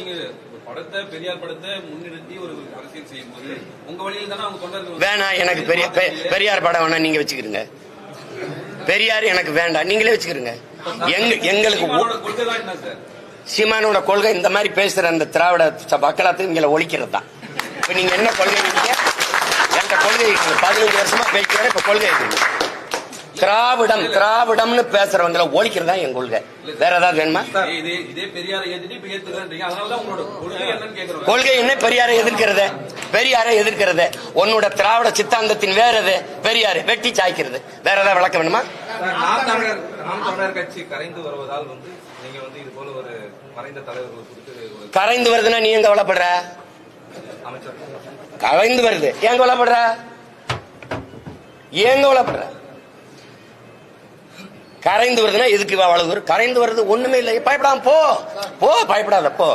நீங்க படத்தை பெரியார் படத்தை முன்னிறுத்தி ஒரு அரசியல் செய்யும் போது உங்க வழியில் தானே அவங்க தொண்டர்கள் வேணாம், எனக்கு பெரியார் படம் வேணா, நீங்க வச்சுக்கிறீங்க. பெரியார் எனக்கு வேண்டாம், நீங்களே வச்சுக்கிறீங்க. எங்களுக்கு கொள்கை தான் என்ன சார்? சீமானோட கொள்கை இந்த மாதிரி பேசுற அந்த திராவிட மக்களாத்துக்கு இங்களை ஒழிக்கிறது தான். இப்ப நீங்க என்ன கொள்கை இருக்கீங்க? எந்த கொள்கை 15 வருஷமா பேசுறேன். இப்ப கொள்கை இருக்கு திராவிடம்னு பேசுறவங்களை ஒழிக்கிறதா என் கொள்கை. வேற ஏதாவது வேணுமா? கொள்கை என்ன? பெரியாரை எதிர்க்கிறது. பெரியாரை எதிர்க்கிறது உன்னோட திராவிட சித்தாந்தத்தின் வேற எது? பெரியாரு வெட்டி சாய்க்கிறது. வேற ஏதாவது விளக்க வேணுமா? கட்சி கரைந்து வருவதால் நீங்க இது போல ஒரு மறைந்த தலைவர் கரைந்து வருதுன்னா நீ எங்க கவலைப்படுற? கரைந்து வருது ஏன் கவலைப்படுற? ஏன் கவலைப்படுற? கரைந்து வருதுன்னா எதுக்கு அவ்வளவு? கரைந்து வருது ஒண்ணுமே இல்லை. பயப்படாம போ, பயப்படாத போ.